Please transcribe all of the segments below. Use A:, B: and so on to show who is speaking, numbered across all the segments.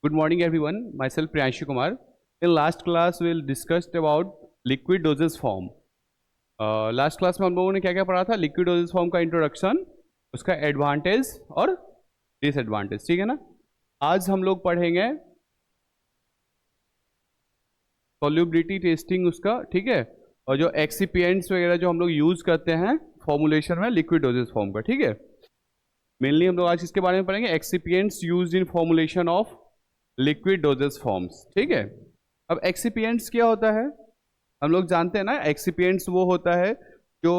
A: Good morning, everyone. Myself Priyanshu Kumar. In last class, we'll discussed about liquid dosage form. Last class में हम लोगों ने क्या क्या पढ़ा था? लिक्विड डोजेज फॉर्म का इंट्रोडक्शन, उसका एडवांटेज और डिसएडवांटेज, ठीक है ना। आज हम लोग पढ़ेंगे सॉल्युबिलिटी टेस्टिंग उसका, ठीक है, और जो एक्सिपिएंट्स वगैरह जो हम लोग यूज करते हैं फॉर्मुलेशन में लिक्विड डोजेज फॉर्म का, ठीक है। मेनली हम लोग आज इसके बारे में पढ़ेंगे, excipients used in formulation of liquid dosage forms, ठीक है। अब एक्सिपिएंट्स क्या होता है, हम लोग जानते हैं ना, एक्सिपिएंट्स वो होता है जो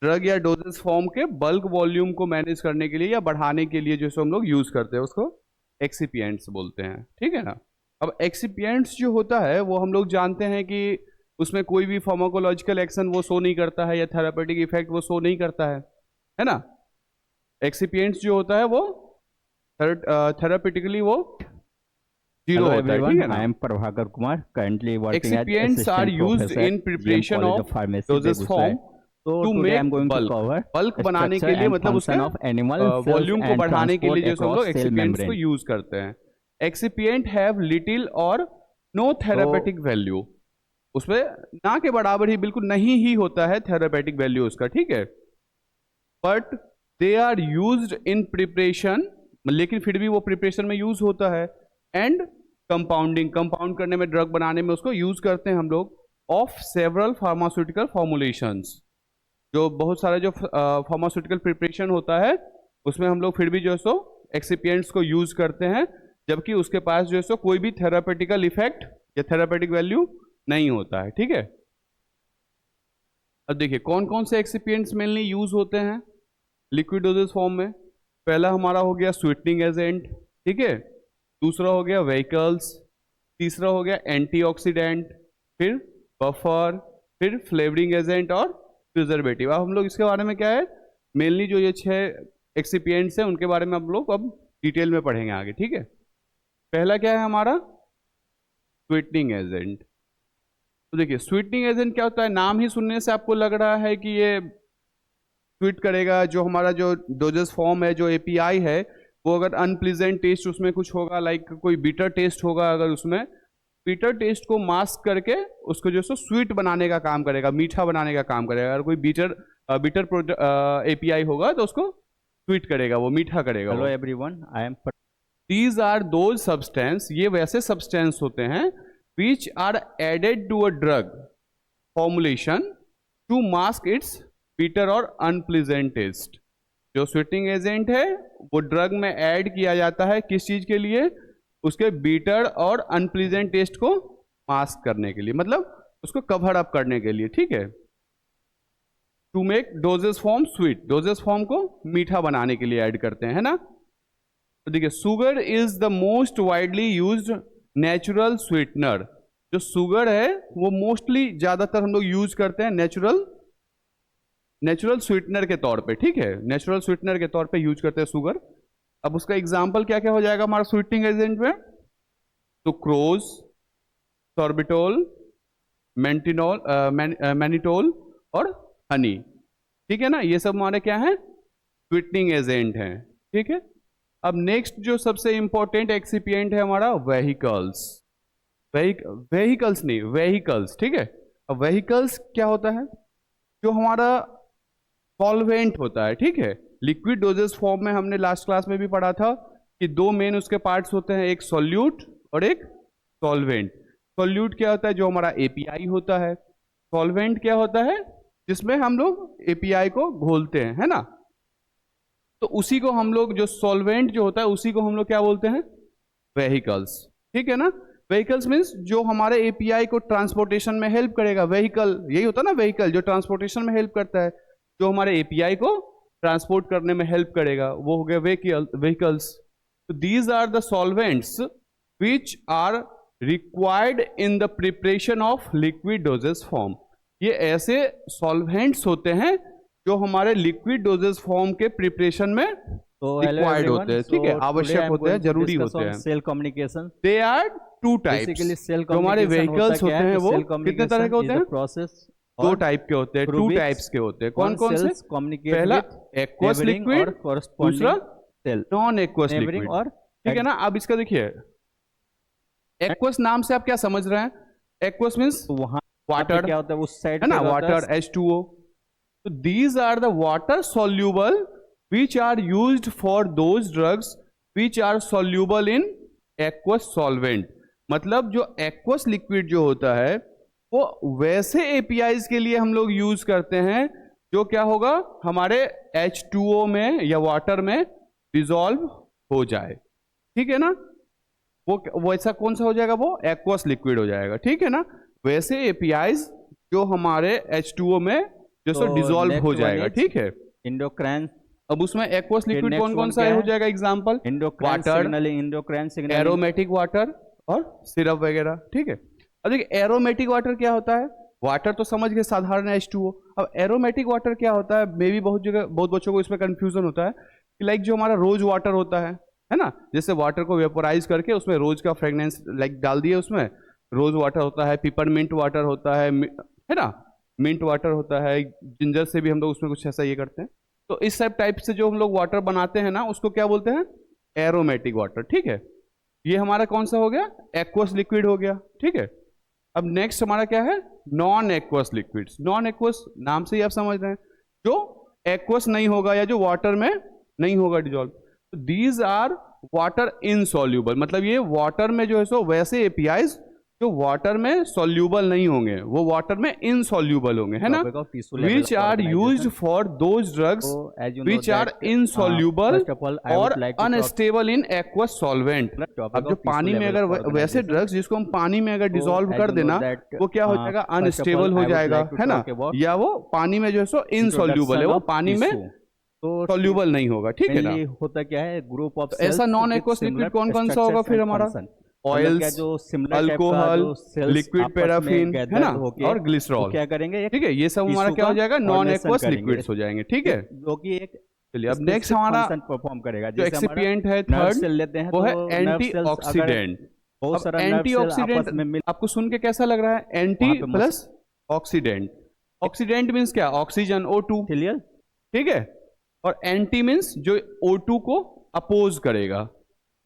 A: ड्रग या डोजेज फॉर्म के बल्क वॉल्यूम को मैनेज करने के लिए या बढ़ाने के लिए जो हम लोग यूज करते हैं उसको एक्सिपिएंट्स बोलते हैं, ठीक है ना। अब एक्सिपिएंट्स जो होता है वो हम लोग जानते हैं कि उसमें कोई भी फार्माकोलॉजिकल एक्शन वो शो नहीं करता है या थेरापेटिक इफेक्ट वो शो नहीं करता है ना। एक्सिपिएंट्स जो होता है वो थेरापेटिकली वो जीरो होता है, ठीक है ना।
B: I am Prabhakar Kumar, currently working as
A: Excipients are
B: assistant
A: used
B: professor
A: in preparation
B: GM College
A: of
B: Pharmacy,
A: dosage
B: Begusai.
A: form
B: So
A: to
B: today I am
A: make
B: going
A: bulk.
B: to cover
A: bulk बनाने के
B: structure
A: लिए
B: and
A: मतलब
B: function of
A: उसके
B: animal cells
A: volume को
B: and
A: बढ़ाने के लिए
B: transport
A: जो हम लोग
B: across cell
A: एक्सिपिएंट्स को
B: membrane.
A: यूज करते हैं। एक्सिपिएंट हैव लिटिल और नो थेरापेटिक वैल्यू, उसमें ना के बराबर ही बिल्कुल नहीं ही होता है थेरापेटिक वैल्यू उसका, ठीक है। But they are used in preparation, लेकिन फिर भी वो प्रिपरेशन में यूज होता है, एंड कंपाउंडिंग, कंपाउंड करने में, ड्रग बनाने में उसको यूज करते हैं हम लोग, ऑफ सेवरल फार्मास्यूटिकल फॉर्मुलेशंस। जो बहुत सारे जो फार्मास्यूटिकल प्रिपरेशन होता है उसमें हम लोग फिर भी जो है सो एक्सिपिएंट्स को यूज करते हैं, जबकि उसके पास जो है सो कोई भी थेरापेटिकल इफेक्ट या थेरापेटिक वैल्यू नहीं होता है, ठीक है। अब देखिए कौन कौन से एक्सिपिएंट्स मेनली यूज होते हैं लिक्विड डोजेज फॉर्म में। पहला हमारा हो गया स्वीटनिंग एजेंट, ठीक है। दूसरा हो गया व्हीकल्स, तीसरा हो गया एंटीऑक्सीडेंट, फिर बफर, फिर फ्लेवरिंग एजेंट और प्रिजर्वेटिव। अब हम लोग इसके बारे में क्या है, मेनली जो ये 6 एक्सिपिएंट्स हैं उनके बारे में हम लोग अब डिटेल में पढ़ेंगे आगे, ठीक है। पहला क्या है हमारा स्वीटनिंग एजेंट। तो देखिए स्वीटनिंग एजेंट क्या होता है, नाम ही सुनने से आपको लग रहा है कि ये स्वीट करेगा, जो हमारा जो डोजेस फॉर्म है, जो एपीआई है, वो अगर अनप्लीजेंट टेस्ट उसमें कुछ होगा, लाइक कोई बीटर टेस्ट होगा, अगर उसमें बीटर टेस्ट को मास्क करके उसको जो है स्वीट बनाने का काम करेगा, मीठा बनाने का काम करेगा। अगर कोई बीटर एपीआई होगा तो उसको स्वीट करेगा, वो मीठा करेगा।
B: Hello everyone, I am
A: these are those substance, ये वैसे सब्सटेंस होते हैं which are added to a drug formulation to mask its bitter और अनप्लीजेंट टेस्ट। जो स्वीटनिंग एजेंट है वो ड्रग में ऐड किया जाता है, किस चीज के लिए, उसके बीटर और अनप्लीजेंट टेस्ट को मास्क करने के लिए, मतलब उसको कवर अप करने के लिए, ठीक है। To make dosages form sweet, dosages form को मीठा बनाने के लिए ऐड करते हैं ना। तो देखिए sugar is the most widely used natural sweetener. जो शुगर है वो मोस्टली ज्यादातर हम लोग यूज करते हैं नेचुरल स्वीटनर के तौर पे, ठीक है। नेचुरल स्वीटनर के तौर पे यूज करते हैं शुगर। अब उसका एग्जांपल क्या क्या हो जाएगा हमारा स्वीटनिंग एजेंट में, सुक्रोज, सॉर्बिटोल, मेंटिनॉल, मैनिटोल और हनी, ठीक है ना। ये सब हमारे क्या है, स्वीटनिंग एजेंट हैं, ठीक है। अब नेक्स्ट जो सबसे इंपॉर्टेंट एक्सिपिएंट है हमारा व्हीकल्स, व्हीकल्स नहीं व्हीकल्स, ठीक है। अब व्हीकल्स क्या होता है, जो हमारा सॉल्वेंट होता है, ठीक है। लिक्विड डोजेस फॉर्म में हमने लास्ट क्लास में भी पढ़ा था कि 2 मेन उसके पार्ट्स होते हैं, एक सॉल्यूट और एक सॉल्वेंट। सॉल्यूट क्या होता है, जो हमारा एपीआई होता है। सॉल्वेंट क्या होता है, जिसमें हम लोग एपीआई को घोलते हैं, है ना। तो उसी को हम लोग, जो सॉल्वेंट जो होता है उसी को हम लोग क्या बोलते हैं, व्हीकल्स, ठीक है ना। व्हीकल्स मीन्स जो हमारे एपीआई को ट्रांसपोर्टेशन में हेल्प करेगा। व्हीकल यही होता है ना, व्हीकल जो ट्रांसपोर्टेशन में हेल्प करता है, जो हमारे एपीआई को ट्रांसपोर्ट करने में हेल्प करेगा, वो हो गया व्हीकल्स। तो these are the solvents which are required in the preparation of liquid dosages form. ये ऐसे सॉल्वेंट्स होते हैं जो हमारे लिक्विड डोजेस फॉर्म के प्रिपरेशन में रिक्वायर्ड होते हैं, ठीक है, आवश्यक होते हैं, जरूरी होते हैं।
B: Cell communication,
A: they are 2 types. जो हमारे व्हीकल्स होते हैं वो कितने तरह के होते हैं,
B: प्रोसेस
A: 2 टाइप के होते हैं, 2 टाइप्स के होते हैं। कौन कौन से, पहला एक्वस लिक्विड, दूसरा नॉन एक्वस लिक्विड, ठीक है ना। अब इसका देखिए एक्वस नाम से आप क्या समझ रहे हैं? एक्वस मीन्स
B: तो वहाँ
A: वाटर,
B: क्या होता है उस साइड
A: है ना, water H2O. So these are the water soluble which are used for those drugs which are soluble in aqueous solvent. मतलब जो एक्वस लिक्विड जो होता है वो वैसे APIs के लिए हम लोग यूज करते हैं जो क्या होगा, हमारे H2O में या वाटर में डिजॉल्व हो जाए, ठीक है ना. वो ऐसा कौन सा हो जाएगा, वो एक्वस लिक्विड हो जाएगा, ठीक है ना. वैसे APIs जो हमारे H2O में जो सो डिजॉल्व हो जाएगा, ठीक है.
B: इंडोक्राइन.
A: अब उसमें एक्वस लिक्विड कौन कौन सा हो जाएगा? Example
B: endocrine signalling,
A: aromatic water और सिरप वगैरह, ठीक है. अब देखिए एरोमेटिक वाटर क्या होता है. वाटर तो समझ गए साधारण H2O. अब एरोमेटिक वाटर क्या होता है? मे भी बहुत जगह बहुत बच्चों को इसमें कंफ्यूजन होता है कि लाइक जो हमारा रोज वाटर होता है ना, जैसे वाटर को वेपोराइज करके उसमें रोज का फ्रेगनेंस लाइक डाल दिए, उसमें रोज वाटर होता है, पिपरमिंट वाटर होता है ना, मिंट वाटर होता है, जिंजर से भी हम लोग उसमें कुछ ऐसा ये करते हैं. तो इस सब टाइप से जो हम लोग वाटर बनाते हैं ना, उसको क्या बोलते हैं? एरोमेटिक वाटर, ठीक है. ये हमारा कौन सा हो गया? एक्वस लिक्विड हो गया, ठीक है. अब नेक्स्ट हमारा क्या है? Non aqueous liquids. Non aqueous नाम से ही आप समझ रहे हैं, जो एक्वस नहीं होगा या जो वाटर में नहीं होगा dissolve. These are water insoluble, मतलब ये वाटर में जो है सो वैसे एपीआईज जो वाटर में सॉल्यूबल नहीं होंगे, वो वाटर में इनसॉल्यूबल होंगे, है ना. Which are used for those drugs which are insoluble और अनस्टेबल इन एक्वस सॉल्वेंट. अब जो पानी में अगर वैसे ड्रग्स जिसको हम पानी में अगर डिसॉल्व कर देना, वो क्या हो जाएगा? अनस्टेबल हो जाएगा, है ना, या वो पानी में जो है सो इनसॉल्यूबल है, वो पानी में सॉल्यूबल नहीं होगा, ठीक है ना.
B: होता क्या है? ग्रुप ऑफ
A: ऐसा नॉन एक्वस लिक्विड कौन कौन सा होगा फिर हमारा? ऑयल्स, अल्कोहल, लिक्विड पैराफिन, है ना, और ग्लिसरॉल.
B: क्या करेंगे?
A: ठीक है, ये सब हमारा क्या हो जाएगा? नॉन एक्वस लिक्विड्स हो जाएंगे, ठीक है.
B: जो कि एक
A: चलिए अब नेक्स्ट हमारा
B: परफॉर्म करेगा
A: जो एक्सिपिएंट है थर्ड, वो है एंटीऑक्सीडेंट. अब एंटीऑक्सीडेंट आपको सुन के कैसा लग रहा है? Anti plus oxidant. Oxidant means क्या? ऑक्सीजन O2, ठीक है, और एंटी मीन्स जो O2 को अपोज करेगा,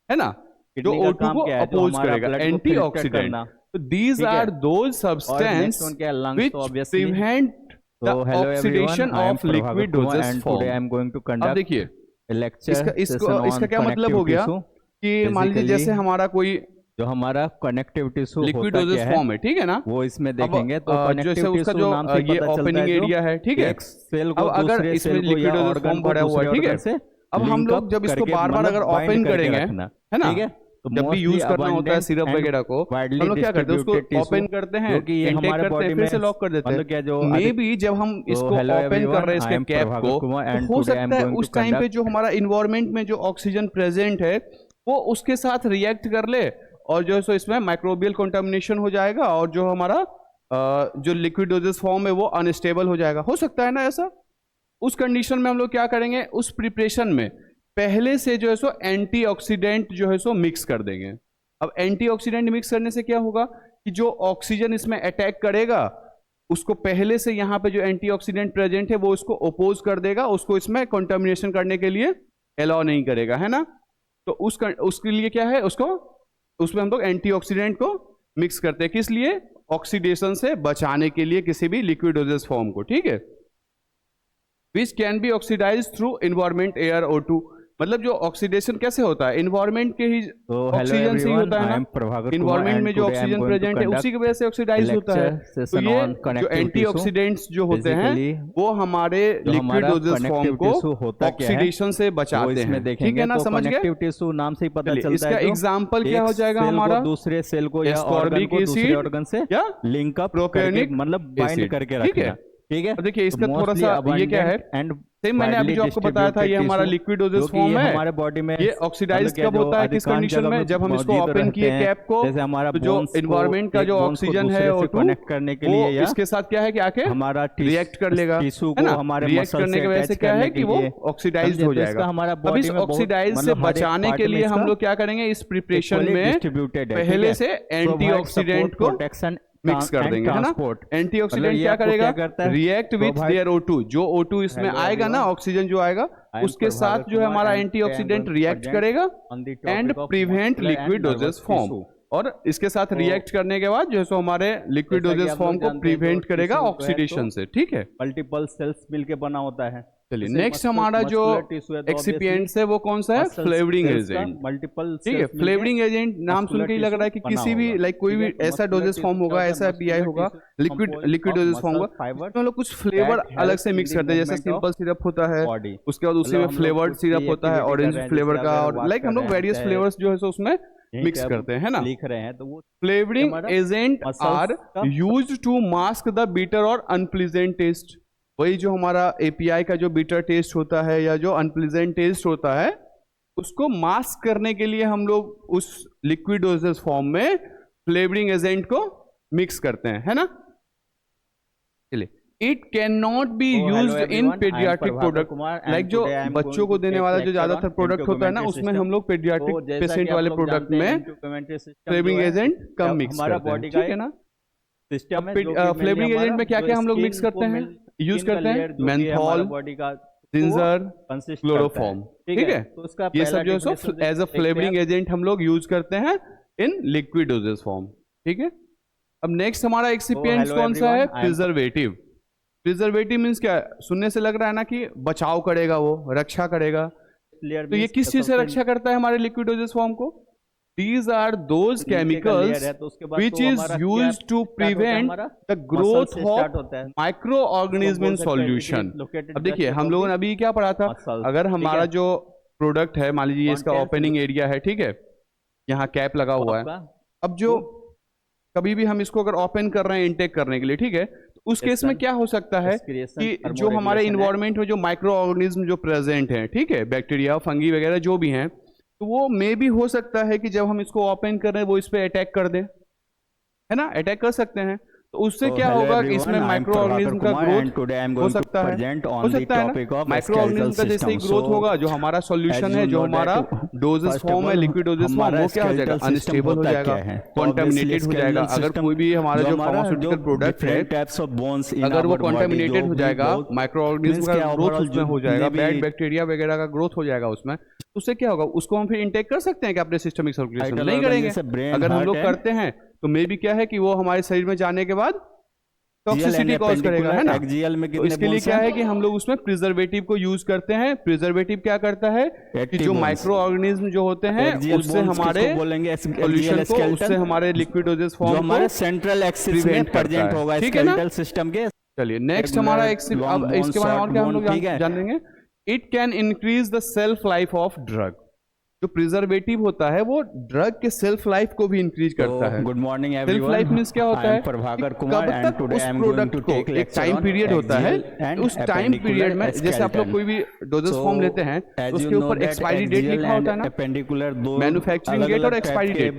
A: है ना, जो O2 को अपोज करेगा, एंटीऑक्सीडेंट. तो these are those substance which prevent the oxidation of liquid dosages form. अब देखिए इसका क्या मतलब हो गया कि मान लीजिए जैसे हमारा कोई
B: जो हमारा connective tissue
A: liquid dosages form है, ठीक है ना,
B: वो इसमें देखेंगे. तो
A: जैसे उसका जो ये ओपनिंग एरिया है, ठीक है, अब अगर इसमें लिक्विड डोजेस फॉर्म भरा हुआ है, ठीक है, अब हम लोग जब इसको बार बार अगर ओपन करेंगे, है ना, जब भी यूज करना होता है सिरप वगैरह को, हम लोग क्या करते हैं? उसको ओपन करते हैं, इनटेक करते हैं, फिर से लॉक कर देते हैं. मे बी जब हम इसको ओपन कर रहे हैं इसके कैप को, तो हो सकता है उस टाइम पे जो हमारा इन्वायरमेंट में जो ऑक्सीजन प्रेजेंट है वो उसके साथ रिएक्ट कर ले, और जो है सो इसमें माइक्रोबियल कंटामिनेशन हो जाएगा, और जो हमारा जो लिक्विड डोजेस फॉर्म है वो अनस्टेबल हो जाएगा. हो सकता है ना ऐसा. उस कंडीशन में हम लोग क्या करेंगे? उस प्रिपरेशन में पहले से जो है सो एंटीऑक्सीडेंट जो है सो मिक्स कर देंगे. अब एंटीऑक्सीडेंट मिक्स करने से क्या होगा कि जो ऑक्सीजन इसमें अटैक करेगा, उसको पहले से यहाँ पे जो एंटीऑक्सीडेंट प्रेजेंट है वो उसको ओपोज कर देगा, उसको इसमें कंटामिनेशन करने के लिए अलाउ नहीं करेगा, है ना. तो उसके लिए क्या है, उसमें हम लोग एंटीऑक्सीडेंट को मिक्स करते हैं. किस लिए? ऑक्सीडेशन से बचाने के लिए किसी भी लिक्विड डोजेस फॉर्म को, ठीक है. Which can be oxidize through environment air O2. मतलब जो ऑक्सीडेशन कैसे होता है? इन्वायरमेंट के ही ऑक्सीजन से ही होता है ना. इन्वायरमेंट में जो ऑक्सीजन प्रेजेंट है उसी की वजह से ऑक्सीडाइज होता है. तो ये जो एंटीऑक्सीडेंट्स जो होते हैं वो हमारे लिक्विड डोजेस फॉर्म को ऑक्सीडेशन से बचाते हैं, ठीक है ना. समझ गए?
B: नाम से ही पता चलता है.
A: इसका एग्जांपल क्या हो जाएगा हमारा?
B: दूसरे सेल को या ऑर्गन को दूसरे ऑर्गन से
A: या
B: लिंक अप
A: प्रोपियोनिक,
B: मतलब बाइंड करके रखना, ठीक है.
A: देखिए इसका थोड़ा सा ये क्या है, सेम मैंने अभी जो आपको बताया था, ये हमारा लिक्विड डोजेस फॉर्म है.
B: हमारे बॉडी में
A: ये ऑक्सीडाइज कब होता है? किस कंडीशन में? जब हम इसको ओपन किए कैप को,
B: जैसे हमारा
A: तो जो इन्वायरमेंट का जो ऑक्सीजन है O2
B: कनेक्ट करने के लिए, या
A: इसके साथ क्या है कि आके
B: हमारा
A: रिएक्ट कर लेगा,
B: टिश्यू
A: है ना.
B: को हमारे
A: रिएक्ट करने की वजह से क्या है कि वो ऑक्सीडाइज हो जाएगा. अब इस ऑक्सीडाइज से बचाने के लिए हम लोग क्या करेंगे? इस प्रिपरेशन में पहले से एंटीऑक्सीडेंट को
B: प्रोटेक्शन
A: मिक्स कर देंगे, है ना. एंटीऑक्सीडेंट क्या करेगा? React with their O2. जो O2 इसमें आएगा ना, ऑक्सीजन जो आएगा, उसके साथ जो है हमारा एंटीऑक्सीडेंट रिएक्ट करेगा and prevent liquid dosages form. और इसके साथ रिएक्ट करने के बाद जो है सो हमारे लिक्विड
B: जैसा कि
A: डोजेज
B: आप
A: फॉर्म
B: लोग
A: को
B: जानते हैं,
A: प्रिवेंट
B: तो
A: करेगा
B: टिश्यू जो है
A: ऑक्सीडेशन
B: तो
A: से, ठीक है।
B: मल्टीपल सेल्स मिलके बना होता है।
A: चलिए
B: जैसे
A: नेक्स्ट हमारा जो
B: मस्कुलर टिश्यू है तो
A: एक्सिपिएंट्स है वो कौन सा है, फ्लेवरिंग एजेंट,
B: मल्टीपल
A: ठीक है। फ्लेवरिंग एजेंट नाम सुन के ही लग रहा है कि किसी भी लाइक कोई भी ऐसा डोजेज फॉर्म होगा, ऐसा पीआई होगा, लिक्विड डोजेज फॉर्म होगा, उसमें हम लोग कुछ फ्लेवर अलग से मिक्स करते हैं, जैसे सिंपल सिरप होता है, उसके बाद उसी में फ्लेवर्ड सिरप होता है ऑरेंज फ्लेवर का, और लाइक हम लोग वेरियस फ्लेवर्स जो है सो उसमें मिक्स करते हैं ना,
B: लिख रहे हैं। तो वो
A: flavouring agent are used to mask the bitter और अनप्लीजेंट टेस्ट। वही जो हमारा एपीआई का जो बिटर टेस्ट होता है या जो अनप्लीजेंट टेस्ट होता है, उसको मास्क करने के लिए हम लोग उस लिक्विड डोजेज फॉर्म में फ्लेवरिंग एजेंट को मिक्स करते हैं, है ना। चलिए, it can not be used in paediatric product, like जो बच्चों को देने वाला जो ज्यादातर प्रोडक्ट होता है ना, उसमें हम लोग पेडियाट्रिक पेशेंट वाले प्रोडक्ट में फ्लेवरिंग एजेंट कम मिक्स करते हैं, ठीक है ना। फ्लेवरिंग एजेंट में क्या क्या हम लोग मिक्स करते हैं, यूज करते हैं, मेंथॉल, जिंजर, क्लोरोफॉर्म, ठीक है। ये सब जो है एज अ फ्लेवरिंग एजेंट हम लोग यूज करते हैं इन लिक्विड डोजेज फॉर्म, ठीक है। अब नेक्स्ट हमारा एक्सिपिएंट कौन सा है, प्रिजर्वेटिव। प्रिजर्वेटिव मीन्स क्या है, सुनने से लग रहा है ना कि बचाव करेगा, वो रक्षा करेगा। तो ये किस चीज से रक्षा करता है हमारे लिक्विड डोजेज फॉर्म को, These are those chemicals which is used to prevent the growth of microorganism in solution। अब देखिए हम लोगों ने अभी क्या पढ़ा था, अगर हमारा जो प्रोडक्ट है, मान लीजिए इसका ओपनिंग एरिया है, ठीक है, यहाँ कैप लगा हुआ है। अब जो कभी भी हम इसको अगर ओपन कर रहे हैं इनटेक करने के लिए, ठीक है, तो उस केस में क्या हो सकता है कि जो हमारे इन्वायरमेंट में जो माइक्रो ऑर्गेनिज्म जो प्रेजेंट है, ठीक है, बैक्टीरिया फंगी वगैरह जो भी हैं, तो वो मे भी हो सकता है कि जब हम इसको ओपन कर रहे हैं वो इस पे अटैक कर दें, है ना, अटैक कर सकते हैं। तो उससे क्या होगा कि इसमें माइक्रो ऑर्गेनिज्म का ग्रोथ हो सकता है ना। माइक्रो ऑर्गेनिज्म का जैसे ही ग्रोथ होगा, जो हमारा सॉल्यूशन है, जो हमारा डोजेस फॉर्म है, लिक्विड डोजेस फॉर्म, वो क्या हो जाएगा, अनस्टेबल हो जाएगा, कॉन्टामिनेटेड हो जाएगा। अगर कोई भी हमारा जो फार्मास्यूटिकल प्रोडक्ट है, अगर वो कॉन्टामिनेटेड हो जाएगा, माइक्रो ऑर्गेनिज्म का ग्रोथ उसमें हो जाएगा, बैड बैक्टीरिया वगैरह का ग्रोथ हो जाएगा उसमें, तो उससे क्या होगा, उसको हम फिर इंटेक कर सकते हैं कि अपने सिस्टमिक सर्कुलेशन नहीं करेंगे। अगर हम लोग करते हैं तो मे बी क्या है कि वो हमारे शरीर में जाने के बाद टॉक्सिसिटी कॉज करेगा, है ना। तो इसके लिए क्या है कि हम लोग उसमें प्रिजर्वेटिव को यूज करते हैं। प्रिजर्वेटिव क्या करता है कि जो माइक्रो ऑर्गेनिज्म जो होते हैं उससे हमारे सॉल्यूशन को, उससे हमारे लिक्विड डोजेज फॉर्म को हमारे
B: सेंट्रल एक्सिस में प्रेजेंट होगा स्केलेटल सिस्टम के।
A: चलिए नेक्स्ट हमारा अब इसके बारे में और क्या हम लोग जानेंगे, it can increase the self life of drug. जो प्रिजर्वेटिव होता है वो ड्रग के सेल्फ लाइफ को भी इंक्रीज करता है।
B: Good morning
A: everyone. Self life means क्या होता है,
B: प्रभाकर कुमार,
A: कब तक उस प्रोडक्ट को एक टाइम पीरियड होता है, उस टाइम पीरियड में जैसे आप लोग कोई भी डोजेस फॉर्म लेते हैं तो उसके ऊपर एक्सपायरी डेट लिखा होता है ना, मैन्युफैक्चरिंग डेट और expiry date.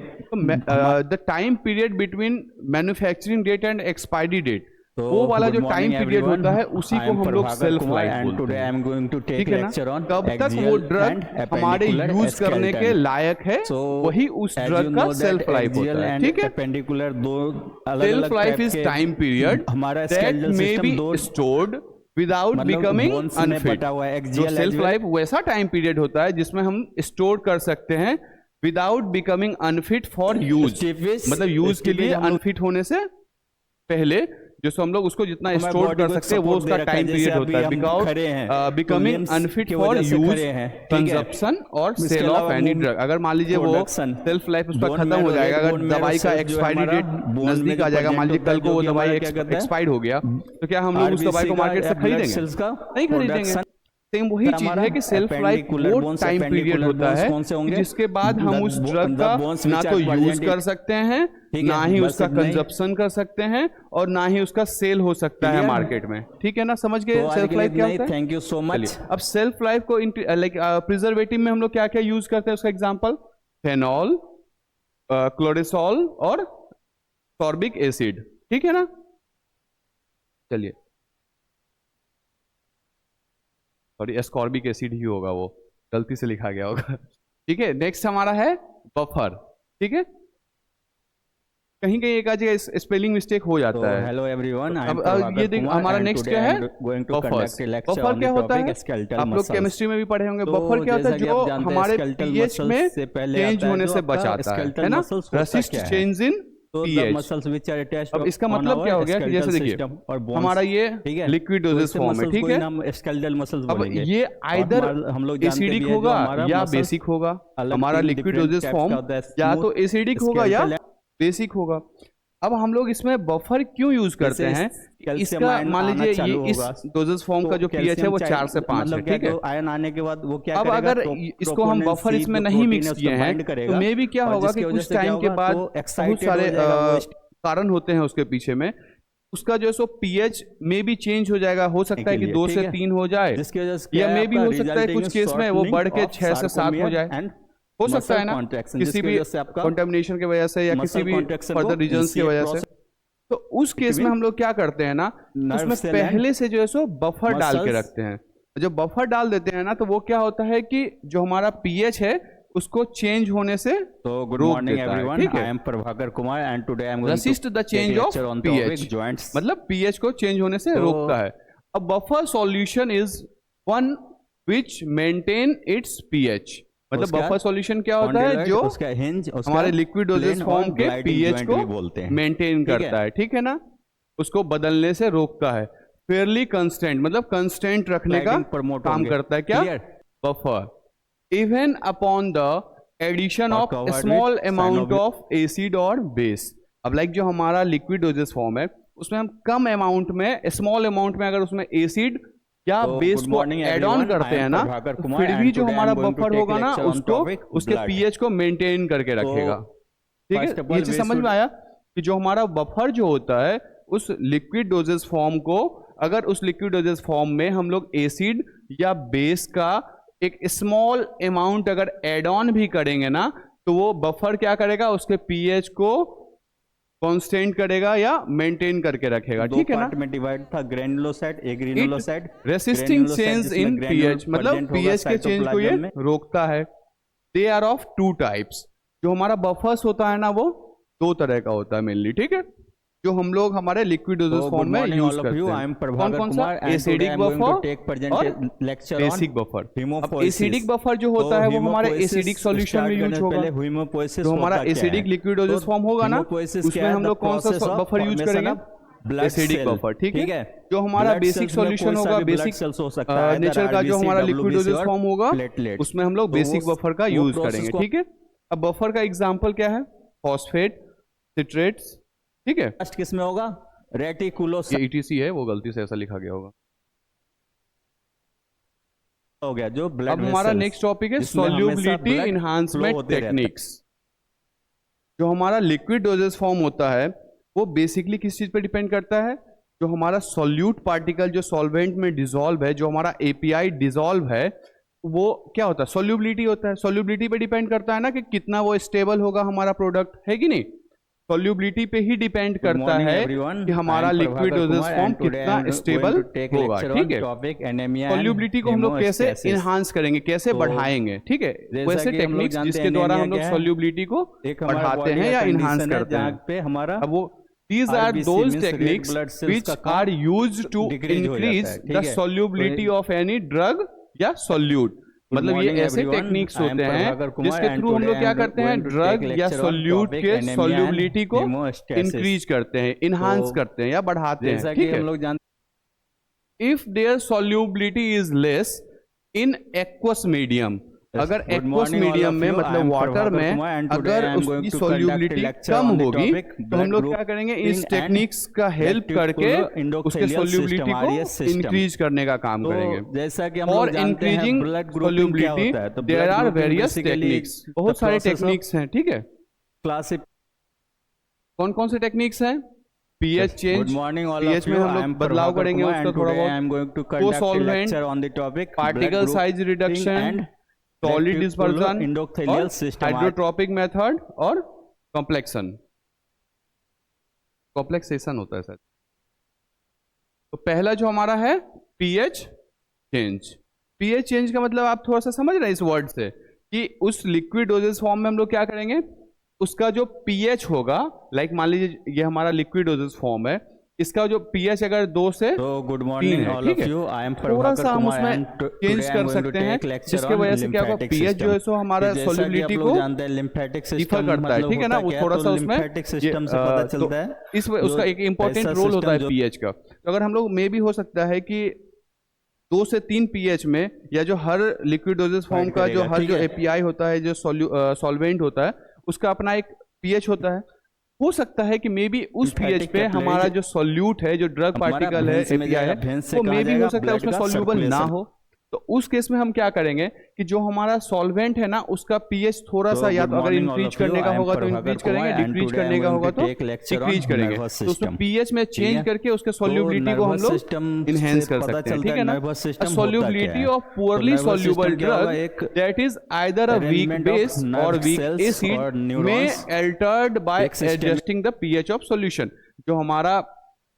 A: The time period between manufacturing date and expiry date, वो वाला जो टाइम पीरियड होता है उसी को हम लोग सेल्फ लाइफ बोलते हैं, ठीक है ना। कब तक वो ड्रग हमारे यूज करने के लायक है, वही उस ड्रग का सेल्फ लाइफ होता है, ठीक है। Self life is time period that may be stored without becoming unfit. जो सेल्फ लाइफ वैसा टाइम पीरियड होता है जिसमें हम स्टोर कर सकते हैं without becoming unfit for use, मतलब यूज के लिए अनफिट होने से पहले जो हम लोग उसको जितना स्टोर कर सकते हैं वो उसका टाइम पीरियड होता है, because becoming unfit for use, consumption और सेल ऑफ एनी ड्रग। अगर मान लीजिए वो सेल्फ लाइफ उसका खत्म हो जाएगा, अगर दवाई का एक्सपायरी डेट नजदीक आ जाएगा, मान लीजिए कल को वो दवाई एक्सपायर्ड हो गया, तो क्या हम लोग उस दवाई को मार्केट से खरीदेंगे? नहीं खरीदेंगे। सेम वही चीज है कि सेल्फ लाइफ वो टाइम पीरियड होता है जिसके बाद हम उस ड्रग का ना तो यूज कर सकते हैं, ना ही उसका कंजप्शन कर सकते हैं, और ना ही उसका सेल हो सकता है मार्केट में, ठीक है ना। समझ गए सेल्फ लाइफ क्या होता है?
B: Thank you so much.
A: अब सेल्फ लाइफ को लाइक प्रिजर्वेटिव में हम लोग क्या क्या यूज करते हैं, उसका एग्जांपल फेनॉल, क्लोरेसॉल और सॉर्बिक एसिड, ठीक है ना। चलिए, सॉरी एस्कॉर्बिक एसिड ही होगा, वो गलती से लिखा गया होगा, ठीक है। नेक्स्ट हमारा है बफर, ठीक है। कहीं कहीं एक आज स्पेलिंग मिस्टेक हो जाता है।
B: हेलो एवरीवन,
A: अब ये देख हमारा नेक्स्ट क्या है, बफर्स। बफर क्या होता है, आप लोग केमिस्ट्री में भी पढ़े होंगे। बफर क्या होता है, जो हमारे पीएच में चेंज होने से बचाता है ना, रेसिस्ट चेंज इन पीएच। अब इसका मतलब क्या हो गया कि जैसे देखिए हमारा ये लिक्विड डोजेज फॉर्म है, ठीक है।
B: स्केलेटल मसल्स
A: अब
B: बोलेंगे।
A: ये आइदर
B: हम लोग
A: एसिडिक होगा या बेसिक होगा। हमारा लिक्विड डोजेज फॉर्म या तो एसिडिक होगा या बेसिक होगा। अब हम लोग इसमें बफर क्यों यूज करते हैं, इसका मान लीजिए ये इस डोजेज फॉर्म का जो पीएच है वो 4 से 5 है, ठीक है।
B: आयन आने के बाद वो क्या
A: अब अगर इसको हम बफर इसमें नहीं मिक्स किए हैं तो मे भी क्या होगा कि कुछ टाइम के बाद बहुत सारे कारण होते हैं उसके पीछे में, उसका जो है सो पीएच में भी चेंज हो जाएगा। हो सकता है कि 2 से 3 हो जाए, या मे भी हो सकता है कुछ केस में वो बढ़ के 6 से 7 हो जाए। हो सकता है ना, किसी भी कंटामिनेशन की वजह से या किसी भी फर्दर रीजंस की वजह से। तो उस केस में हम लोग क्या करते हैं ना, उसमें पहले से जो है सो बफर डाल के रखते हैं। जब बफर डाल देते हैं ना तो वो क्या होता है कि जो हमारा पीएच है उसको चेंज होने से
B: good morning everyone, I am Prabhakar Kumar and today I am going
A: resist the change of pH, मतलब पीएच को चेंज होने से रोकता है। A buffer solution is one which maintain its pH, मतलब बफर सॉल्यूशन क्या होता है, जो हमारे लिक्विड डोजेज फॉर्म के पीएच को मेंटेन करता है, ठीक है ना, उसको बदलने से रोकता है। फेयरली कंस्टेंट, मतलब कंस्टेंट रखने का काम करता है क्या, buffer. Even upon the addition of small amount of acid और बेस। अब लाइक जो हमारा लिक्विड डोजेज फॉर्म है उसमें हम कम अमाउंट में, स्मॉल अमाउंट में अगर उसमें एसिड या बेस को ऐड ऑन करते हैं ना, तो फिर भी जो हमारा बफर होगा ना उसको उसके पीएच को मेंटेन करके रखेगा, ठीक है। ये चीज समझ में आया कि जो हमारा बफर जो होता है उस लिक्विड डोजेज फॉर्म को, अगर उस लिक्विड डोजेज फॉर्म में हम लोग एसिड या बेस का एक स्मॉल अमाउंट अगर ऐड ऑन भी करेंगे ना, तो वो बफर क्या करेगा, उसके पीएच को कांस्टेंट करेगा या मेंटेन करके रखेगा, ठीक है ना।
B: में डिवाइड था, granulocyte, agranulocyte,
A: resisting change in pH, मतलब पीएच के चेंज को ये रोकता है। They are of 2 types. जो हमारा बफर्स होता है ना वो 2 तरह का होता है मेनली, ठीक है, जो हम लोग हमारे लिक्विड डोजेज फॉर्म में यूज करते हैं। कौन कौन सा, एसिडिक बफर और बेसिक बफर। अब एसिडिक बफर जो होता है वो हमारे एसिडिक सॉल्यूशन में यूज होगा। जो हमारा एसिडिक लिक्विड डोजेज फॉर्म होगा ना उसमें हम लोग कौन सा बफर यूज करेंगे, एसिडिक बफर, ठीक है। जो हमारा बेसिक सॉल्यूशन होगा, बेसिक नेचर का जो हमारा लिक्विड डोजेज फॉर्म होगा उसमें हम लोग बेसिक बफर का यूज करेंगे, ठीक है। अब बफर का एग्जांपल क्या है, फॉस्फेट, सिट्रेट्स, ठीक है।
B: फर्स्ट किस में होगा, रेटिकुलोसाइट,
A: ये ETC है, वो गलती से ऐसा लिखा गया होगा,
B: हो गया जो ब्लड।
A: अब हमारा नेक्स्ट टॉपिक है सॉल्युबिलिटी इनहांसमेंट टेक्निक्स। जो हमारा लिक्विड डोजेज फॉर्म होता है वो बेसिकली किस चीज पे डिपेंड करता है, जो हमारा सॉल्यूट पार्टिकल जो सॉल्वेंट में डिसॉल्व है, जो हमारा API डिसॉल्व है, वो क्या होता है, सॉल्युबिलिटी होता है। सॉल्युबिलिटी पे डिपेंड करता है ना कि कितना वो स्टेबल होगा हमारा प्रोडक्ट, है कि नहीं। सॉल्युबिलिटी पे ही डिपेंड करता है कि हमारा लिक्विड डोजेज फॉर्म कितना स्टेबल होगा, ठीक है। सॉल्युबिलिटी को हम लोग कैसे इनहांस करेंगे, कैसे बढ़ाएंगे, ठीक है, वैसे टेक्निक्स जिसके द्वारा हम लोग सॉल्युबिलिटी को बढ़ाते हैं या इनहांस करते हैं। अब वो these are those techniques which are used to increase the solubility of any drug या solute। मतलब ये ऐसे टेक्निक्स होते हैं जिसके थ्रू हम लोग क्या करते हैं, ड्रग या सोल्यूट के सोल्यूबिलिटी को इंक्रीज करते हैं, इनहांस करते हैं या बढ़ाते हैं, ठीक है। If their solubility is less in aqueous medium, अगर एक्वस मीडियम में मतलब वाटर में अगर उसकी सोल्यूबिलिटी कम होगी तो हम लोग क्या करेंगे, इस टेक्निक्स का हेल्प करके उसके सोल्यूबिलिटी को इंक्रीज करने का काम करेंगे।
B: जैसा कि
A: और increasing solubility there are various techniques, बहुत सारे टेक्निक्स हैं, ठीक है।
B: क्लासिक
A: कौन कौन से टेक्निक्स हैं, पीएच चेंज, पीएच में हम लोग बदलाव करेंगे उसका थोड़ा बहुत, cosolvent, particle size reduction, solid dispersion और हाइड्रोट्रॉपिक मेथड और कॉम्प्लेक्सेशन होता है सर। तो पहला जो हमारा है पीएच चेंज। पीएच चेंज का मतलब आप थोड़ा सा समझ रहे हैं इस वर्ड से कि उस लिक्विड डोजेज फॉर्म में हम लोग क्या करेंगे, उसका जो पीएच होगा, लाइक मान लीजिए ये हमारा लिक्विड डोजेस फॉर्म है, इसका जो पीएच अगर 2 से 3 है, ठीक है, थोड़ा सा हम उसमें चेंज कर सकते हैं, जिसके वजह से क्या होगा, पीएच जो है सो हमारा सॉल्युबिलिटी को डिफर करता है, ठीक है ना, वो थोड़ा सा उसमें उसका एक इंपॉर्टेंट रोल होता है पीएच का। तो अगर हम लोग मे भी हो सकता है कि 2 से 3 पीएच में, या जो हर लिक्विड डोजेस फॉर्म का जो हर जो एपीआई होता है, जो सॉल्वेंट होता है, उसका अपना एक पीएच होता है। हो सकता है कि मे बी उस पीएच पे हमारा जो सॉल्यूट है, जो ड्रग पार्टिकल है, एपीआई है, वो मे भी हो सकता है उसमें सॉल्यूबल ना हो। तो उस केस में हम क्या करेंगे कि जो हमारा सॉल्वेंट है ना, उसका पीएच थोड़ा सा, या तो अगर इंक्रीज करने का होगा तो इंक्रीज करेंगे, डिक्रीज करने का होगा तो डिक्रीज करेंगे। तो उसमें पीएच में चेंज करके उसके सॉल्युबिलिटी को हम लोग इनहेंस कर सकते हैं, ठीक है ना। Solubility of poorly soluble drug that is either a weak base और वीक एसिड में Altered bye adjusting the pH of solution. जो हमारा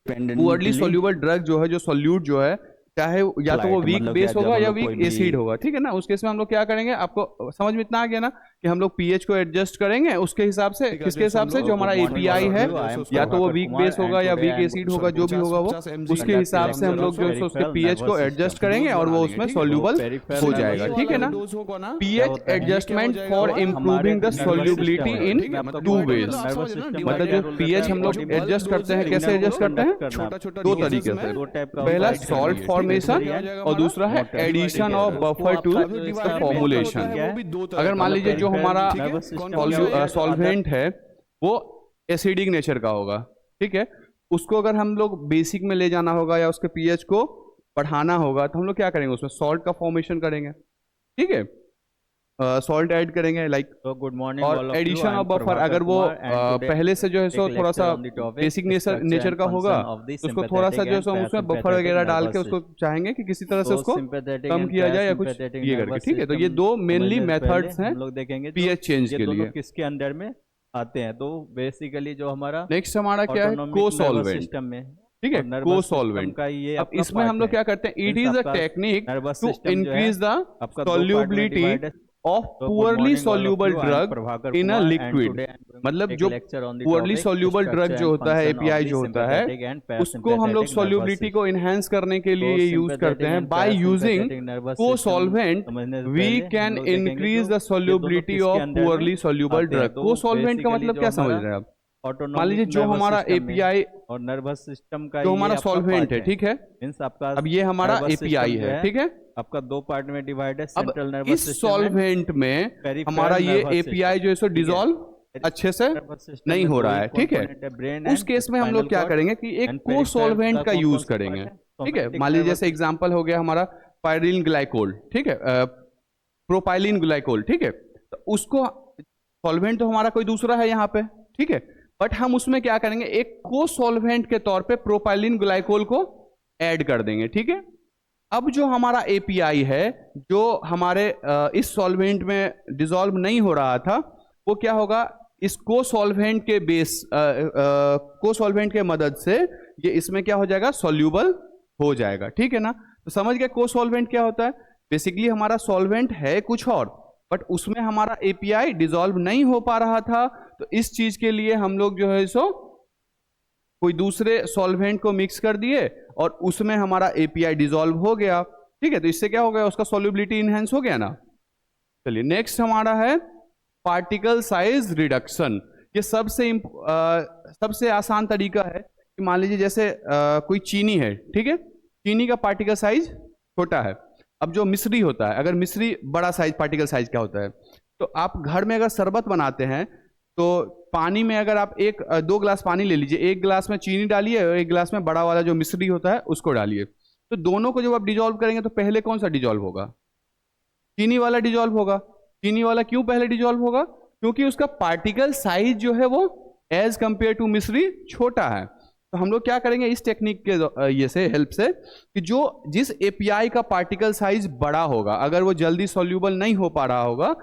A: पुअरली सॉल्युबल ड्रग जो है, जो सॉल्यूट जो है, चाहे या तो वो वीक बेस होगा या वीक एसिड होगा, ठीक है ना, उस केस में हम लोग क्या करेंगे, आपको समझ में इतना आ गया ना, कि हम लोग पीएच को एडजस्ट करेंगे उसके हिसाब से, किसके हिसाब से, जो हमारा एपीआई है, या तो वो वीक बेस होगा या वीक एसिड होगा, जो भी होगा वो, उसके हिसाब से हम लोग जो है उसके पीएच को एडजस्ट करेंगे और वो उसमें सॉल्युबल हो जाएगा, ठीक है ना। PH adjustment for improving the solubility in 2 ways. मतलब जो पीएच हम लोग एडजस्ट करते हैं, कैसे एडजस्ट करते हैं, 2 तरीके से। पहला सॉल्ट फॉर्मेशन और दूसरा है addition of buffer to the formulation. अगर मान लीजिए जो हमारा सॉल्वेंट है वो एसिडिक नेचर का होगा, ठीक है, उसको अगर हम लोग बेसिक में ले जाना होगा या उसके पीएच को बढ़ाना होगा, तो हम लोग क्या करेंगे, उसमें सॉल्ट का फॉर्मेशन करेंगे, ठीक है, सॉल्ट ऐड करेंगे, लाइक
B: गुड मॉर्निंग।
A: और एडिशन ऑफ बफर, अगर वो पहले से जो है सो थोड़ा सा बेसिक नेचर का होगा, तो उसको थोड़ा सा जो है सो उसमें बफर वगैरह डाल के उसको चाहेंगे कि किसी तरह से उसको कम किया जाए या कुछ ये करके, ठीक है। तो ये 2 मेनली मेथड्स हैं
B: लोग देखेंगे
A: पीएच चेंज के लिए,
B: किसके अंडर में आते हैं। तो बेसिकली जो हमारा
A: नेक्स्ट हमारा क्या है, को-सॉल्वेंट
B: सिस्टम में,
A: ठीक है, को-सॉल्वेंट का ये अब इसमें हम लोग क्या करते हैं, it is a technique to increase the solubility of poorly soluble drug in a liquid. मतलब जो पुअरली सॉल्युबल ड्रग जो होता है, एपीआई जो होता है, उसको हम लोग सॉल्युबिलिटी को इनहेंस करने के लिए यूज करते हैं। By using cosolvent we can increase the solubility of poorly soluble drug. Cosolvent का मतलब क्या समझ रहे हैं आप, मान लीजिए जो हमारा एपीआई
B: और नर्वस सिस्टम का
A: जो हमारा सॉल्वेंट है, ठीक है,
B: मींस आपका
A: अब ये हमारा एपीआई है, ठीक है,
B: आपका 2 पार्ट में डिवाइड है, सेंट्रल नर्वस
A: सिस्टम। इस सॉल्वेंट में हमारा ये एपीआई जो है सो डिसॉल्व अच्छे से नहीं हो रहा है, ठीक है। उस केस में हम लोग क्या करेंगे कि एक को-सॉल्वेंट का यूज करेंगे, ठीक है। मान लीजिए जैसे एग्जांपल हो गया हमारा पायरिल ग्लाइकोल, ठीक है, प्रोपाइलिन ग्लाइकोल, ठीक है। तो उसको सॉल्वेंट तो हमारा कोई दूसरा है यहाँ पे, ठीक है, बट हम उसमें क्या करेंगे, एक को-सॉल्वेंट के तौर पे प्रोपाइलिन ग्लाइकोल को ऐड कर देंगे, ठीक है। अब जो हमारा एपीआई है, जो हमारे इस सॉल्वेंट में डिसॉल्व नहीं हो रहा था, वो क्या होगा, इस को-सॉल्वेंट के बेस को-सॉल्वेंट के मदद से ये इसमें क्या हो जाएगा, सॉल्यूबल हो जाएगा, ठीक है ना। तो समझ गए को-सॉल्वेंट क्या होता है। बेसिकली हमारा सॉल्वेंट है कुछ और, बट उसमें हमारा एपीआई डिसॉल्व नहीं हो पा रहा था, तो इस चीज के लिए हम लोग जो है सो कोई दूसरे सॉल्वेंट को मिक्स कर दिए और उसमें हमारा एपीआई डिसॉल्व हो गया, ठीक है। तो इससे क्या हो गया, उसका सॉल्युबिलिटी इनहेंस हो गया ना। चलिए नेक्स्ट हमारा है पार्टिकल साइज रिडक्शन। ये सबसे आसान तरीका है कि मान लीजिए जैसे कोई चीनी है, ठीक है, चीनी का पार्टिकल साइज छोटा है। अब जो मिश्री होता है, अगर मिश्री बड़ा साइज पार्टिकल साइज का होता है, तो आप घर में अगर शरबत बनाते हैं तो पानी में अगर आप 2 गिलास पानी ले लीजिए, 1 गिलास में चीनी डालिए और 1 गिलास में बड़ा वाला जो मिश्री होता है उसको डालिए। तो दोनों को जब आप डिजॉल्व करेंगे तो पहले कौन सा डिजॉल्व होगा, चीनी वाला डिजॉल्व होगा। चीनी वाला क्यों पहले डिजॉल्व होगा, क्योंकि उसका पार्टिकल साइज जो है वो एज कंपेयर टू मिश्री छोटा है। तो हम लोग क्या करेंगे इस टेक्निक के ये से हेल्प से कि जिस एपीआई का पार्टिकल साइज बड़ा होगा, अगर वो जल्दी सॉल्यूबल नहीं हो पा रहा होगा,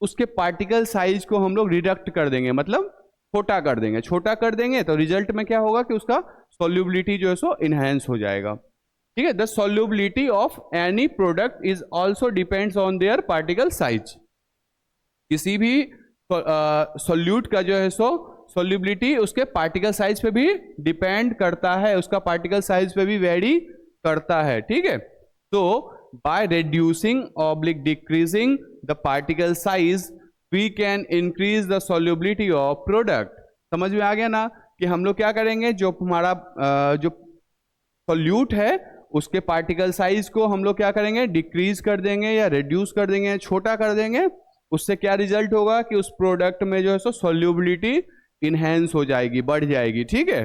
A: उसके पार्टिकल साइज को हम लोग रिडक्ट कर देंगे, मतलब छोटा कर देंगे। छोटा कर देंगे तो रिजल्ट में क्या होगा कि उसका सॉल्युबिलिटी जो है सो इनहेंस हो जाएगा, ठीक है। The solubility of any product is also depends on their particle size. किसी भी सॉल्यूट का जो है सो सॉल्युबिलिटी उसके पार्टिकल साइज पे भी डिपेंड करता है, उसका पार्टिकल साइज पे भी वेरी करता है, ठीक है। तो by reducing oblique decreasing the particle size we can increase the solubility of product. समझ में आ गया ना कि हम लोग क्या करेंगे, जो हमारा जो सॉल्यूट है उसके पार्टिकल साइज को हम लोग क्या करेंगे, डिक्रीज कर देंगे या रिड्यूस कर देंगे, छोटा कर देंगे। उससे क्या रिजल्ट होगा कि उस प्रोडक्ट में जो है सो सॉल्युबिलिटी इनहेंस हो जाएगी, बढ़ जाएगी, ठीक है।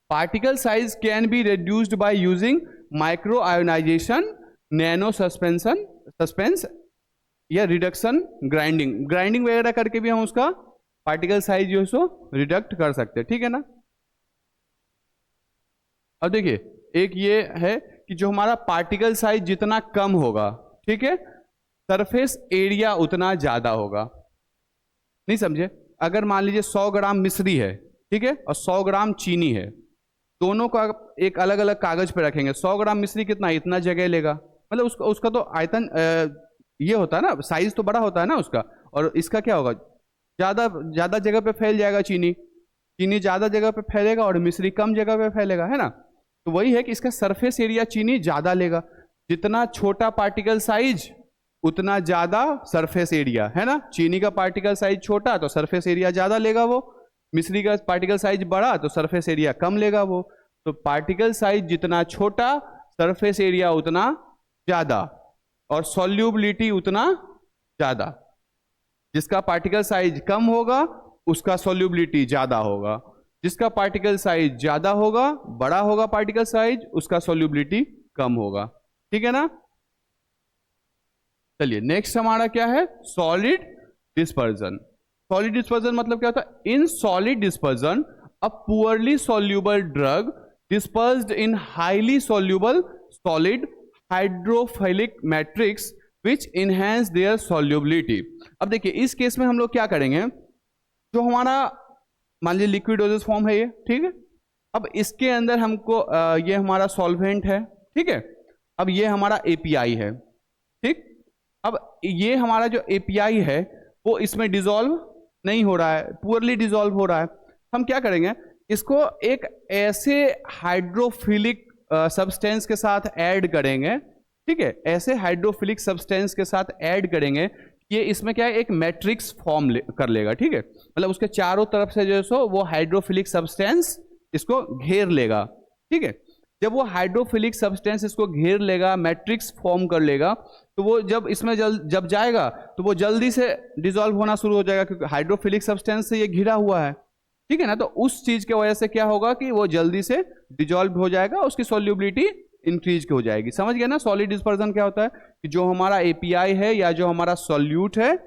A: Particle size can be reduced by using micronization, nano suspense या रिडक्शन ग्राइंडिंग वगैरह करके भी हम उसका पार्टिकल साइज जो है सो रिडक्ट कर सकते हैं, ठीक है ना। अब देखिए एक ये है कि जो हमारा पार्टिकल साइज जितना कम होगा, ठीक है, सरफेस एरिया उतना ज्यादा होगा। नहीं समझे? अगर मान लीजिए 100 ग्राम मिश्री है, ठीक है, और 100 ग्राम चीनी है, दोनों का एक अलग अलग कागज पे रखेंगे, 100 ग्राम मिश्री कितना, इतना जगह लेगा, मतलब उसका तो आयतन ये होता है ना, साइज तो बड़ा होता है ना उसका, और इसका क्या होगा, ज्यादा जगह पे फैल जाएगा। चीनी ज्यादा जगह पे फैलेगा और मिश्री कम जगह पे फैलेगा, है ना। तो वही है कि इसका सरफेस एरिया चीनी ज्यादा लेगा, जितना छोटा पार्टिकल साइज उतना ज्यादा सरफेस एरिया, है ना। चीनी का पार्टिकल साइज छोटा तो सरफेस एरिया ज्यादा लेगा वो, मिश्री का पार्टिकल साइज बड़ा तो सरफेस एरिया कम लेगा वो। तो पार्टिकल साइज जितना छोटा सरफेस एरिया उतना ज्यादा और सॉल्युबिलिटी उतना ज्यादा। जिसका पार्टिकल साइज कम होगा उसका सॉल्युबिलिटी ज्यादा होगा, जिसका पार्टिकल साइज ज्यादा होगा, बड़ा होगा पार्टिकल साइज, उसका सॉल्युबिलिटी कम होगा, ठीक है ना। चलिए नेक्स्ट हमारा क्या है, सॉलिड डिस्पर्जन। सॉलिड डिस्पर्जन मतलब क्या होता है, in solid dispersion a poorly soluble drug dispersed in highly soluble solid hydrophilic matrix which enhance their solubility. अब देखिए इस केस में हम लोग क्या करेंगे, जो हमारा मान लीजिए लिक्विड डोजेस फॉर्म है ये, ठीक है। अब इसके अंदर हमको ये हमारा सॉल्वेंट है, ठीक है। अब ये हमारा एपीआई है, ठीक। अब ये हमारा जो एपीआई है वो इसमें डिसॉल्व नहीं हो रहा है, पुअरली डिसॉल्व हो रहा है। हम क्या करेंगे, इसको एक ऐसे हाइड्रोफिलिक सब्सटेंस के साथ ऐड करेंगे, ठीक है, ऐसे हाइड्रोफिलिक सब्सटेंस के साथ ऐड करेंगे, ये इसमें क्या है, एक मैट्रिक्स फॉर्म कर लेगा, ठीक है। मतलब उसके चारों तरफ से जो है सो वो हाइड्रोफिलिक सब्सटेंस इसको घेर लेगा, ठीक है। जब वो हाइड्रोफिलिक सब्सटेंस इसको घेर लेगा, मैट्रिक्स फॉर्म कर लेगा, तो वो जब इसमें जब जाएगा तो वो जल्दी से डिसॉल्व होना शुरू हो जाएगा, क्योंकि हाइड्रोफिलिक सब्सटेंस से ये घिरा हुआ है, ठीक है ना। तो उस चीज की वजह से क्या होगा कि वो जल्दी से डिसॉल्व हो जाएगा, उसकी सॉल्युबिलिटी इंक्रीज हो जाएगी। समझ गया ना सॉलिड डिस्पर्जन क्या होता है, कि जो हमारा एपीआई है या जो हमारा सॉल्यूट है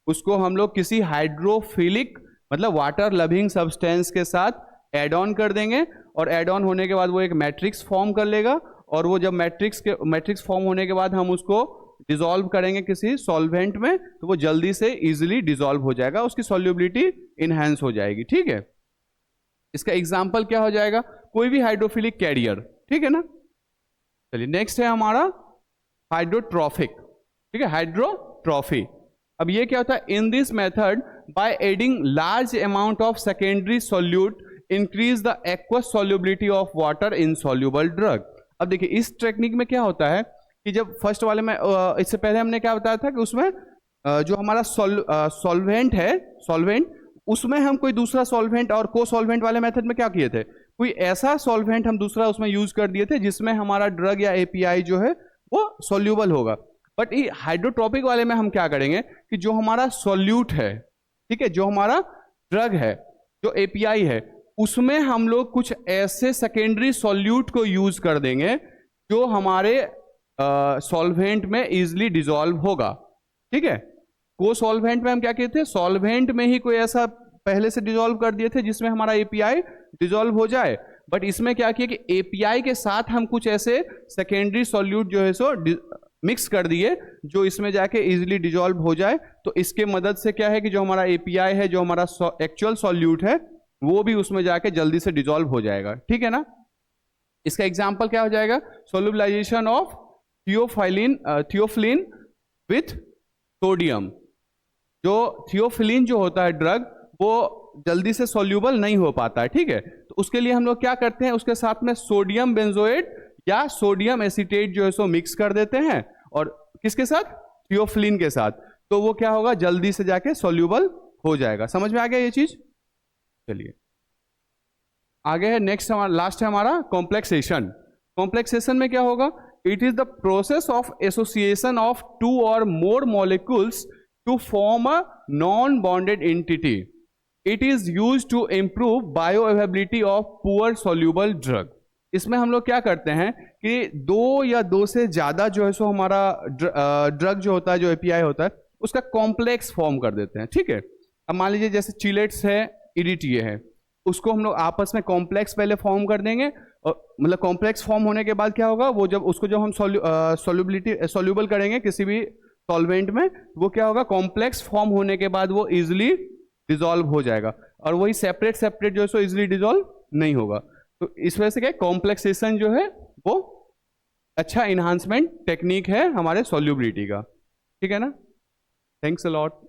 A: उसको हम लोग किसी हाइड्रोफिलिक मतलब वाटर लविंग सब्सटेंस के साथ एड ऑन कर देंगे, और एड ऑन होने के बाद वो एक मैट्रिक्स फॉर्म कर लेगा, और वो जब मैट्रिक्स फॉर्म होने के बाद हम उसको डिसॉल्व करेंगे किसी सॉल्वेंट में, तो वो जल्दी से इजीली डिसॉल्व हो जाएगा, उसकी सॉल्युबिलिटी इनहेंस हो जाएगी, ठीक है। इसका एग्जाम्पल क्या हो जाएगा, कोई भी हाइड्रोफिलिक कैरियर, ठीक है ना। चलिए नेक्स्ट है हमारा हाइड्रोट्रॉफिक, ठीक है, हाइड्रोट्रॉफी। अब ये क्या होता है, in this method by adding large amount of secondary solute increase the aqueous solubility of water in soluble drug. अब देखिए इस टेक्निक में क्या होता है कि जब फर्स्ट वाले में इससे पहले हमने क्या बताया था कि उसमें जो हमारा सॉल्वेंट है, सॉल्वेंट उसमें हम कोई दूसरा सॉल्वेंट, और को सॉल्वेंट वाले मेथड में क्या किए थे, कोई ऐसा सॉल्वेंट हम दूसरा उसमें यूज कर दिए थे जिसमें हमारा ड्रग या एपीआई जो है वो सॉल्यूबल होगा। बट ये हाइड्रोट्रॉपिक वाले में हम क्या करेंगे कि जो हमारा सॉल्यूट है, ठीक है, जो हमारा ड्रग है, जो एपीआई है, उसमें हम लोग कुछ ऐसे सेकेंडरी सॉल्यूट को यूज कर देंगे जो हमारे सॉल्वेंट में इजिली डिसॉल्व होगा, ठीक है। को सॉल्वेंट में हम क्या किए थे, सॉल्वेंट में ही कोई ऐसा पहले से डिसॉल्व कर दिए थे जिसमें हमारा एपीआई डिसॉल्व हो जाए। बट इसमें क्या किया कि एपीआई के साथ हम कुछ ऐसे सेकेंडरी सॉल्यूट जो है सो मिक्स कर दिए जो इसमें जाके इजीली डिसॉल्व हो जाए। तो इसके मदद से क्या है कि जो हमारा एपीआई है, जो हमारा एक्चुअल सॉल्यूट है, वो भी उसमें जाके जल्दी से डिसॉल्व हो जाएगा, ठीक है ना। इसका एग्जाम्पल क्या हो जाएगा, सोल्यूबलाइजेशन ऑफ थियोफिलिन विथ सोडियम, जो थियोफिलिन जो होता है ड्रग, वो जल्दी से सॉल्यूबल नहीं हो पाता है, ठीक है। तो उसके लिए हम लोग क्या करते हैं, उसके साथ में सोडियम बेंजोएट या सोडियम एसीटेट जो है सो मिक्स कर देते हैं, और किसके साथ, थियोफिलिन के साथ, तो वो क्या होगा, जल्दी से जाके सॉल्यूबल हो जाएगा। समझ में आ गया ये चीज? चलिए आगे है, नेक्स्ट हमारा लास्ट है हमारा कॉम्प्लेक्सेशन। कॉम्प्लेक्सेशन में क्या होगा, it is the process of association of two or more molecules to form a non bonded entity. It is used to improve bioavailability of poor soluble drug. इसमें हम लोग क्या करते हैं कि दो या दो से ज्यादा जो है सो हमारा ड्रग जो होता है, जो एपीआई होता है, उसका कॉम्प्लेक्स फॉर्म कर देते हैं, ठीक है। अब मान लीजिए जैसे चिलेट्स है, इडीटीए है, उसको हम लोग आपस में कॉम्प्लेक्स पहले फॉर्म कर देंगे, और मतलब कॉम्प्लेक्स फॉर्म होने के बाद क्या होगा, वो जब उसको जब हम सॉल्यूबल करेंगे किसी भी सॉल्वेंट में, वो क्या होगा, कॉम्प्लेक्स फॉर्म होने के बाद वो इजिली डिजोल्व हो जाएगा, और वही सेपरेट सेपरेट जो है सो इजिली डिजोल्व नहीं होगा। तो इस वजह से क्या, कॉम्प्लेक्सेशन जो है वो अच्छा इन्हांसमेंट टेक्निक है हमारे सॉल्युबिलिटी का, ठीक है ना। Thanks a lot.